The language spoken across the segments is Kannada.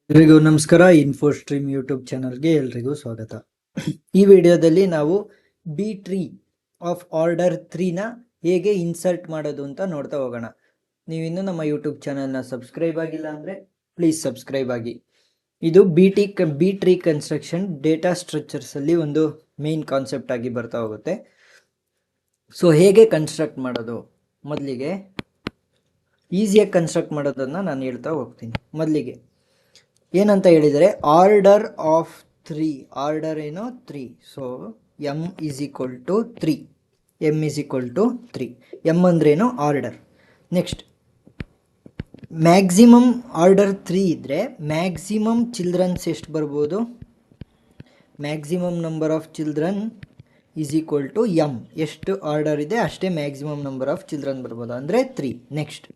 ಎಲ್ರಿಗೂ ನಮಸ್ಕಾರ. ಇನ್ಫೋಸ್ಟ್ರೀಮ್ ಯೂಟ್ಯೂಬ್ ಚಾನಲ್ಗೆ ಎಲ್ರಿಗೂ ಸ್ವಾಗತ. ಈ ವಿಡಿಯೋದಲ್ಲಿ ನಾವು ಬಿ ಟ್ರೀ ಆಫ್ ಆರ್ಡರ್ 3ನ ಹೇಗೆ ಇನ್ಸರ್ಟ್ ಮಾಡೋದು ಅಂತ ನೋಡ್ತಾ ಹೋಗೋಣ. ನೀವಿನ್ನೂ ನಮ್ಮ ಯೂಟ್ಯೂಬ್ ಚಾನಲ್ನ ಸಬ್ಸ್ಕ್ರೈಬ್ ಆಗಿಲ್ಲ ಅಂದರೆ ಪ್ಲೀಸ್ ಸಬ್ಸ್ಕ್ರೈಬ್ ಆಗಿ. ಇದು ಬಿ ಟ್ರೀ ಕನ್ಸ್ಟ್ರಕ್ಷನ್ ಡೇಟಾ ಸ್ಟ್ರಕ್ಚರ್ಸಲ್ಲಿ ಒಂದು ಮೇನ್ ಕಾನ್ಸೆಪ್ಟ್ ಆಗಿ ಬರ್ತಾ ಹೋಗುತ್ತೆ. ಸೊ ಹೇಗೆ ಕನ್ಸ್ಟ್ರಕ್ಟ್ ಮಾಡೋದು, ಮೊದಲಿಗೆ ಈಸಿಯಾಗಿ ಕನ್ಸ್ಟ್ರಕ್ಟ್ ಮಾಡೋದನ್ನು ನಾನು ಹೇಳ್ತಾ ಹೋಗ್ತೀನಿ. ಮೊದಲಿಗೆ ಏನಂತ ಹೇಳಿದರೆ ಆರ್ಡರ್ ಆಫ್ 3, ಆರ್ಡರ್ ಏನು 3. So M is equal to 3, M is equal to 3. M ಅಂದ್ರೇನು ಆರ್ಡರ್. ನೆಕ್ಸ್ಟ್ ಮ್ಯಾಕ್ಸಿಮಮ್ ಆರ್ಡರ್ 3 ಇದ್ದರೆ ಮ್ಯಾಕ್ಸಿಮಮ್ ಚಿಲ್ಡ್ರನ್ಸ್ ಎಷ್ಟು ಬರ್ಬೋದು, maximum number of children is equal to M. ಎಷ್ಟು ಆರ್ಡರ್ ಇದೆ ಅಷ್ಟೇ ಮ್ಯಾಕ್ಸಿಮಮ್ ನಂಬರ್ ಆಫ್ ಚಿಲ್ಡ್ರನ್ ಬರ್ಬೋದು, ಅಂದರೆ 3. ನೆಕ್ಸ್ಟ್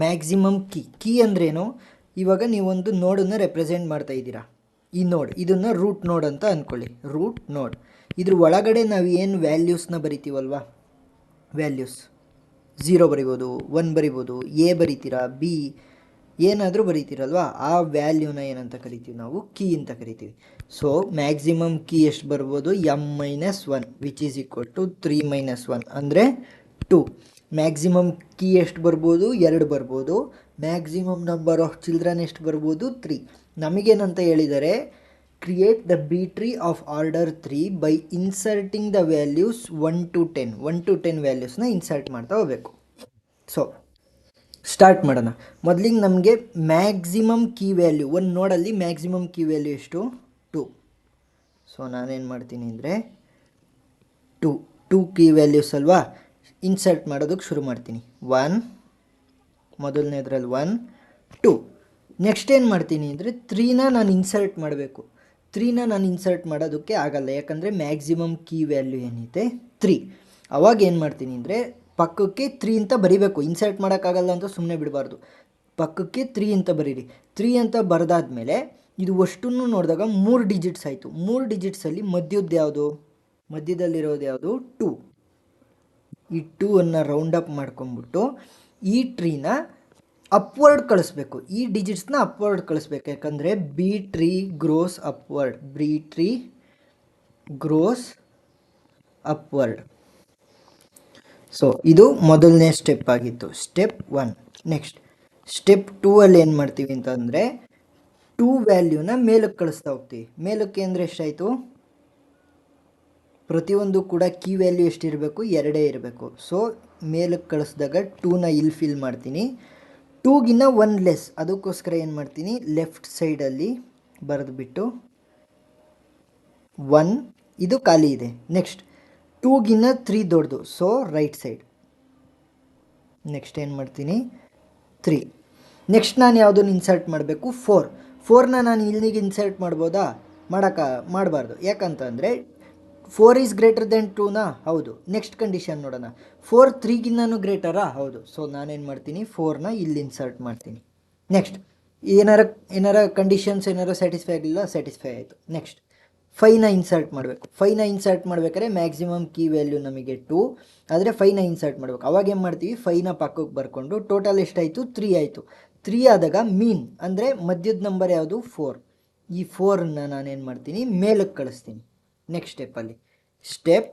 ಮ್ಯಾಕ್ಸಿಮಮ್ ಕೀ ಅಂದ್ರೇನು, ಇವಾಗ ನೀವೊಂದು ನೋಡನ್ನು ರೆಪ್ರೆಸೆಂಟ್ ಮಾಡ್ತಾ ಇದ್ದೀರಾ. ಈ ನೋಡ್ ಇದನ್ನು ರೂಟ್ ನೋಡ್ ಅಂತ ಅಂದ್ಕೊಳ್ಳಿ. ರೂಟ್ ನೋಡ್ ಇದ್ರ ಒಳಗಡೆ ನಾವು ಏನು ವ್ಯಾಲ್ಯೂಸ್ನ ಬರಿತೀವಲ್ವಾ, ವ್ಯಾಲ್ಯೂಸ್ 0 ಬರಿಬೋದು, 1 ಬರಿಬೋದು, ಎ ಬರಿತೀರಾ, ಬಿ ಏನಾದರೂ ಬರಿತೀರಲ್ವಾ, ಆ ವ್ಯಾಲ್ಯೂನ ಏನಂತ ಕರಿತೀವಿ ನಾವು, ಕೀ ಅಂತ ಕರಿತೀವಿ. ಸೊ ಮ್ಯಾಕ್ಸಿಮಮ್ ಕೀ ಎಷ್ಟು ಬರ್ಬೋದು, m-1 which is equal to 3 - 1 ಅಂದರೆ 2. ಮ್ಯಾಕ್ಸಿಮಮ್ ಕೀ ಎಷ್ಟು ಬರ್ಬೋದು, 2 ಬರ್ಬೋದು. ಮ್ಯಾಕ್ಸಿಮಮ್ ನಂಬರ್ ಆಫ್ ಚಿಲ್ಡ್ರನ್ ಎಷ್ಟು ಬರ್ಬೋದು, 3. ನಮಗೇನಂತ ಹೇಳಿದರೆ create the B tree of order 3 by inserting the values 1 to 10 ವ್ಯಾಲ್ಯೂಸ್ನ ಇನ್ಸರ್ಟ್ ಮಾಡ್ತಾ ಹೋಗಬೇಕು. ಸೊ ಸ್ಟಾರ್ಟ್ ಮಾಡೋಣ. ಮೊದಲಿಗೆ ನಮಗೆ ಮ್ಯಾಕ್ಸಿಮಮ್ ಕೀ ವ್ಯಾಲ್ಯೂ ಒಂದು ನೋಡಲ್ಲಿ ಮ್ಯಾಕ್ಸಿಮಮ್ ಕೀ ವ್ಯಾಲ್ಯೂ ಎಷ್ಟು, 2. ಸೊ ನಾನೇನು ಮಾಡ್ತೀನಿ ಅಂದರೆ 2 ಕೀ ವ್ಯಾಲ್ಯೂಸ್ ಅಲ್ವಾ, ಇನ್ಸರ್ಟ್ ಮಾಡೋದಕ್ಕೆ ಶುರು ಮಾಡ್ತೀನಿ. 1 ಮೊದಲನೇದ್ರಲ್ಲಿ 1, 2. ನೆಕ್ಸ್ಟ್ ಏನು ಮಾಡ್ತೀನಿ ಅಂದರೆ 3ನ ನಾನು ಇನ್ಸರ್ಟ್ ಮಾಡಬೇಕು. 3ನ ನಾನು ಇನ್ಸರ್ಟ್ ಮಾಡೋದಕ್ಕೆ ಆಗಲ್ಲ, ಯಾಕಂದರೆ ಮ್ಯಾಕ್ಸಿಮಮ್ ಕೀ ವ್ಯಾಲ್ಯೂ ಏನಿದೆ 3. ಅವಾಗ ಏನು ಮಾಡ್ತೀನಿ ಅಂದರೆ ಪಕ್ಕಕ್ಕೆ 3 ಅಂತ ಬರಿಬೇಕು. ಇನ್ಸರ್ಟ್ ಮಾಡೋಕ್ಕಾಗಲ್ಲ ಅಂತ ಸುಮ್ಮನೆ ಬಿಡಬಾರ್ದು, ಪಕ್ಕಕ್ಕೆ 3 ಅಂತ ಬರೀರಿ. 3 ಅಂತ ಬರೆದಾದ್ಮೇಲೆ ಇದು ಅಷ್ಟನ್ನು ನೋಡಿದಾಗ 3 ಡಿಜಿಟ್ಸ್ ಆಯಿತು. 3 ಡಿಜಿಟ್ಸಲ್ಲಿ ಮಧ್ಯದಲ್ಲಿರೋದು ಯಾವುದು, 2. ಈ 2ಅನ್ನು ರೌಂಡ್ ಅಪ್ ಮಾಡ್ಕೊಂಬಿಟ್ಟು ಈ ಟ್ರೀನ ಅಪ್ವರ್ಡ್ ಕಳಿಸ್ಬೇಕು, ಈ ಡಿಜಿಟ್ಸ್ನ ಅಪ್ವರ್ಡ್ ಕಳಿಸ್ಬೇಕು. ಯಾಕಂದರೆ B tree grows upward. So ಇದು ಮೊದಲನೇ ಸ್ಟೆಪ್ ಆಗಿತ್ತು, ಸ್ಟೆಪ್ 1. ನೆಕ್ಸ್ಟ್ ಸ್ಟೆಪ್ 2ಅಲ್ಲಿ ಏನು ಮಾಡ್ತೀವಿ ಅಂತಂದರೆ 2 ವ್ಯಾಲ್ಯೂನ ಮೇಲಕ್ಕೆ ಕಳಿಸ್ತಾ ಹೋಗ್ತೀವಿ. ಮೇಲಕ್ಕೆ ಅಂದರೆ ಎಷ್ಟಾಯಿತು, ಪ್ರತಿಯೊಂದು ಕೂಡ ಕೀ ವ್ಯಾಲ್ಯೂ ಎಷ್ಟಿರಬೇಕು, 2 ಇರಬೇಕು. ಸೊ ಮೇಲಕ್ಕೆ ಕಳಿಸಿದಾಗ 2ನ ಇಲ್ಲಿ ಫಿಲ್ ಮಾಡ್ತೀನಿ. 2ಗಿನ್ನ 1 ಲೆಸ್, ಅದಕ್ಕೋಸ್ಕರ ಏನು ಮಾಡ್ತೀನಿ, ಲೆಫ್ಟ್ ಸೈಡಲ್ಲಿ ಬರೆದುಬಿಟ್ಟು 1 ಇದು ಖಾಲಿ ಇದೆ. ನೆಕ್ಸ್ಟ್ 2ಗಿನ್ನ 3 ದೊಡ್ಡದು, ಸೊ ರೈಟ್ ಸೈಡ್. ನೆಕ್ಸ್ಟ್ ಏನು ಮಾಡ್ತೀನಿ, 3. ನೆಕ್ಸ್ಟ್ ನಾನು ಯಾವುದನ್ನು ಇನ್ಸರ್ಟ್ ಮಾಡಬೇಕು, 4ನ ನಾನು ಇಲ್ಲಿಗೆ ಇನ್ಸರ್ಟ್ ಮಾಡ್ಬೋದಾ, ಮಾಡಬಾರ್ದು. ಯಾಕಂತಂದರೆ 4 ಈಸ್ ಗ್ರೇಟರ್ ದೆನ್ 2ನಾ, ಹೌದು. ನೆಕ್ಸ್ಟ್ ಕಂಡೀಷನ್ ನೋಡೋಣ, 4 3ಗಿನ್ನೂ ಗ್ರೇಟರಾ, ಹೌದು. ಸೊ ನಾನೇನು ಮಾಡ್ತೀನಿ, 4ನ ಇಲ್ಲಿ ಇನ್ಸರ್ಟ್ ಮಾಡ್ತೀನಿ. ನೆಕ್ಸ್ಟ್ ಏನಾರ ಕಂಡೀಷನ್ಸ್ ಸ್ಯಾಟಿಸ್ಫೈ ಆಗಲಿಲ್ಲ, ಸ್ಯಾಟಿಸ್ಫೈ ಆಯಿತು. ನೆಕ್ಸ್ಟ್ 5ನ ಇನ್ಸರ್ಟ್ ಮಾಡಬೇಕು. 5ನ ಇನ್ಸರ್ಟ್ ಮಾಡಬೇಕಾದ್ರೆ ಮ್ಯಾಕ್ಸಿಮಮ್ ಕೀ ವ್ಯಾಲ್ಯೂ ನಮಗೆ 2, ಆದರೆ 5ನ ಇನ್ಸರ್ಟ್ ಮಾಡಬೇಕು. ಅವಾಗ ಏನು ಮಾಡ್ತೀವಿ, 5ನ ಪಕ್ಕಕ್ಕೆ ಬರ್ಕೊಂಡು ಟೋಟಲ್ ಎಷ್ಟಾಯಿತು, 3 ಆಯಿತು. 3 ಆದಾಗ ಮೀನ್ ಅಂದರೆ ಮಧ್ಯದ ನಂಬರ್ ಯಾವುದು, 4. ಈ 4ನ ನಾನೇನು ಮಾಡ್ತೀನಿ, ಮೇಲಕ್ಕೆ ಕಳಿಸ್ತೀನಿ. ನೆಕ್ಸ್ಟ್ ಸ್ಟೆಪ್ಪಲ್ಲಿ ಸ್ಟೆಪ್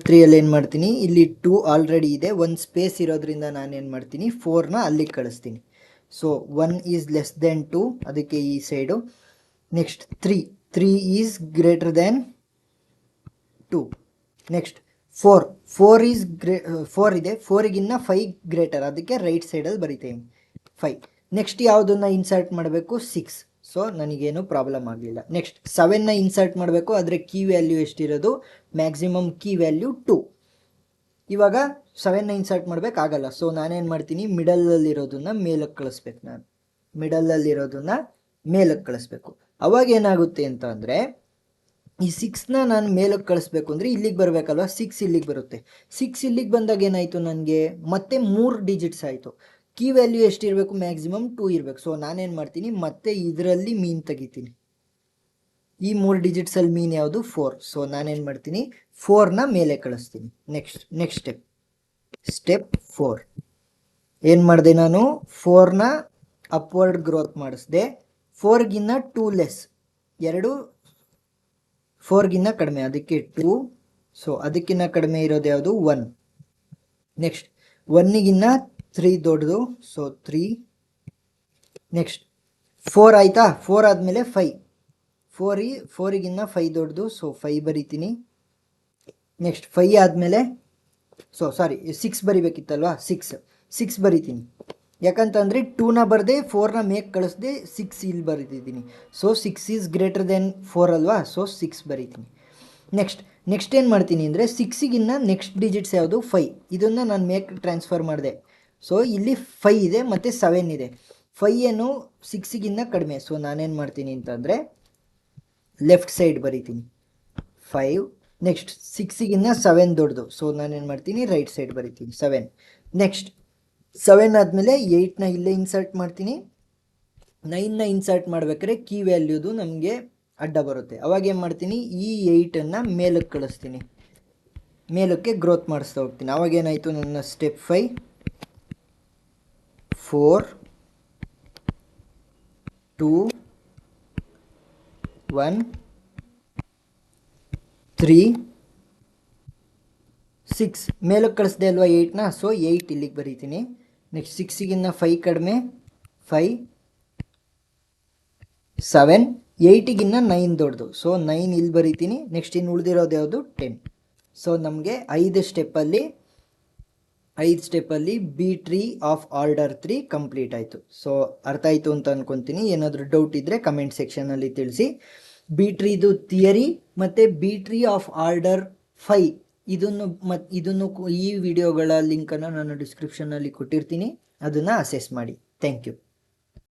3ಅಲ್ಲಿ ಏನು ಮಾಡ್ತೀನಿ, ಇಲ್ಲಿ 2 ಆಲ್ರೆಡಿ ಇದೆ, 1 ಸ್ಪೇಸ್ ಇರೋದ್ರಿಂದ ನಾನೇನು ಮಾಡ್ತೀನಿ, 4ನ ಅಲ್ಲಿಗೆ ಕಳಿಸ್ತೀನಿ. ಸೊ 1 ಈಸ್ ಲೆಸ್ ದೆನ್ 2, ಅದಕ್ಕೆ ಈ side. Next 3 is greater than 2. Next 4 ಇದೆ, 4ಗಿನ್ನ 5 ಗ್ರೇಟರ್, ಅದಕ್ಕೆ ರೈಟ್ ಸೈಡಲ್ಲಿ ಬರಿತೀನಿ 5. ನೆಕ್ಸ್ಟ್ ಯಾವುದನ್ನು ಇನ್ಸರ್ಟ್ ಮಾಡಬೇಕು, 6. ಸೊ ನನಗೇನು ಪ್ರಾಬ್ಲಮ್ ಆಗಲಿಲ್ಲ. ನೆಕ್ಸ್ಟ್ 7ನ ಇನ್ಸರ್ಟ್ ಮಾಡಬೇಕು, ಆದರೆ ಕೀ ವ್ಯಾಲ್ಯೂ ಎಷ್ಟಿರೋದು, ಮ್ಯಾಕ್ಸಿಮಮ್ ಕೀ ವ್ಯಾಲ್ಯೂ 2. ಇವಾಗ 7ನ ಇನ್ಸರ್ಟ್ ಮಾಡಬೇಕಾಗಲ್ಲ. ಸೊ ನಾನೇನು ಮಾಡ್ತೀನಿ, ಮಿಡಲಲ್ಲಿರೋದನ್ನು ಮೇಲಕ್ಕೆ ಕಳಿಸ್ಬೇಕು. ಅವಾಗ ಏನಾಗುತ್ತೆ ಅಂತ ಅಂದರೆ ಈ 6ನ ನಾನು ಮೇಲಕ್ಕೆ ಕಳಿಸ್ಬೇಕು ಅಂದರೆ ಇಲ್ಲಿಗೆ ಬರಬೇಕಲ್ವ, 6 ಇಲ್ಲಿಗೆ ಬರುತ್ತೆ. 6 ಇಲ್ಲಿಗೆ ಬಂದಾಗ ಏನಾಯಿತು, ನನಗೆ ಮತ್ತೆ 3 ಡಿಜಿಟ್ಸ್ ಆಯಿತು. ಕೀ ವ್ಯಾಲ್ಯೂ ಎಷ್ಟಿರಬೇಕು, ಮ್ಯಾಕ್ಸಿಮಮ್ 2 ಇರಬೇಕು. ಸೊ ನಾನೇನು ಮಾಡ್ತೀನಿ, ಮತ್ತೆ ಇದರಲ್ಲಿ ಮೀನ್ ತೆಗಿತೀನಿ. ಈ 3 ಡಿಜಿಟ್ಸಲ್ಲಿ ಮೀನ್ ಯಾವುದು, 4. ಸೊ ನಾನೇನು ಮಾಡ್ತೀನಿ, 4ನ ಮೇಲೆ ಕಳಿಸ್ತೀನಿ. Next step 4. ಏನು ಮಾಡಿದೆ ನಾನು 4ನ ಅಪ್ವರ್ಡ್ ಗ್ರೋತ್ ಮಾಡಿಸಿದೆ. 4ಗಿನ್ನ 2 ಲೆಸ್, 2 4ಗಿನ್ನ ಕಡಿಮೆ, ಅದಕ್ಕೆ 2. ಸೊ ಅದಕ್ಕಿಂತ ಕಡಿಮೆ ಇರೋದು ಯಾವುದು 1. ನೆಕ್ಸ್ಟ್ 1ಗಿನ್ನ 3 ದೊಡ್ಡದು, ಸೊ 3. ನೆಕ್ಸ್ಟ್ 4 ಆಯಿತಾ. 4 ಆದಮೇಲೆ 5, 4ಗಿನ್ನ 5 ದೊಡ್ಡದು, ಸೊ 5 ಬರಿತೀನಿ. ನೆಕ್ಸ್ಟ್ 5 ಆದಮೇಲೆ 6 ಬರಿಬೇಕಿತ್ತಲ್ವಾ, 6 ಬರಿತೀನಿ. ಯಾಕಂತಂದರೆ 2ನ ಬರದೆ 4ನ ಮೇಕ್ ಕಳಿಸ್ದೆ 6 ಇಲ್ಲಿ ಬರೀತಿದ್ದೀನಿ. ಸೊ 6 ಈಸ್ ಗ್ರೇಟರ್ ದೆನ್ 4 ಅಲ್ವಾ, ಸೊ 6 ಬರೀತೀನಿ. ನೆಕ್ಸ್ಟ್ ಏನು ಮಾಡ್ತೀನಿ ಅಂದರೆ 6ಗಿನ್ನ ನೆಕ್ಸ್ಟ್ ಡಿಜಿಟ್ಸ್ ಯಾವುದು 5, ಇದನ್ನು ನಾನು ಮೇಕ್ ಟ್ರಾನ್ಸ್ಫರ್ ಮಾಡಿದೆ. ಸೊ ಇಲ್ಲಿ 5 ಇದೆ ಮತ್ತು 7 ಇದೆ. 5 ಏನು 6ಗಿನ್ನ ಕಡಿಮೆ, ಸೊ ನಾನೇನು ಮಾಡ್ತೀನಿ ಅಂತಂದರೆ ಲೆಫ್ಟ್ ಸೈಡ್ ಬರೀತೀನಿ 5. ನೆಕ್ಸ್ಟ್ 6ಗಿನ್ನ 7 ದೊಡ್ಡದು, ಸೊ ನಾನೇನು ಮಾಡ್ತೀನಿ ರೈಟ್ ಸೈಡ್ ಬರೀತೀನಿ 7. ನೆಕ್ಸ್ಟ್ 7 ಆದಮೇಲೆ 8ನ ಇಲ್ಲೇ ಇನ್ಸರ್ಟ್ ಮಾಡ್ತೀನಿ. 9ನ ಇನ್ಸರ್ಟ್ ಮಾಡ್ಬೇಕಾದ್ರೆ ಕೀ ವ್ಯಾಲ್ಯೂದು ನಮಗೆ ಅಡ್ಡ ಬರುತ್ತೆ. ಅವಾಗ ಏನು ಮಾಡ್ತೀನಿ, ಈ 8ಅನ್ನು ಮೇಲಕ್ಕೆ ಕಳಿಸ್ತೀನಿ, ಮೇಲಕ್ಕೆ ಗ್ರೋತ್ ಮಾಡಿಸ್ತಾ ಹೋಗ್ತೀನಿ. ಅವಾಗೇನಾಯಿತು, ನನ್ನ ಸ್ಟೆಪ್ 5 4 2 1 3 6 ಮೇಲಕ್ಕೆ ಕಳಿಸ್ದೆ ಅಲ್ವಾ 8ನ, ಸೊ 8 ಇಲ್ಲಿಗೆ ಬರೀತೀನಿ. ನೆಕ್ಸ್ಟ್ 6ಗಿನ್ನ 5 ಕಡಿಮೆ 5 7, 8ಗಿನ್ನ 9 ದೊಡ್ಡದು, ಸೊ 9 ಇಲ್ಲಿ ಬರೀತೀನಿ. ನೆಕ್ಸ್ಟ್ ಇನ್ನು ಉಳಿದಿರೋದು ಯಾವುದು 10. ಸೊ ನಮಗೆ 5 ಸ್ಟೆಪ್ಪಲ್ಲಿ B tree of order 3 complete ಆಯಿತು. ಸೊ ಅರ್ಥ ಆಯಿತು ಅಂತ ಅಂದ್ಕೊತೀನಿ. ಏನಾದರೂ ಡೌಟ್ ಇದ್ದರೆ ಕಮೆಂಟ್ ಸೆಕ್ಷನಲ್ಲಿ ತಿಳಿಸಿ. ಬಿ ಟ್ರೀದು ಥಿಯರಿ ಮತ್ತು ಬಿ ಟ್ರೀ ಆಫ್ ಆರ್ಡರ್ 5 ಇದನ್ನು ಈ ವಿಡಿಯೋಗಳ ಲಿಂಕನ್ನು ನಾನು ಡಿಸ್ಕ್ರಿಪ್ಷನ್ನಲ್ಲಿ ಕೊಟ್ಟಿರ್ತೀನಿ, ಅದನ್ನು ಅಸೆಸ್ ಮಾಡಿ. Thank you.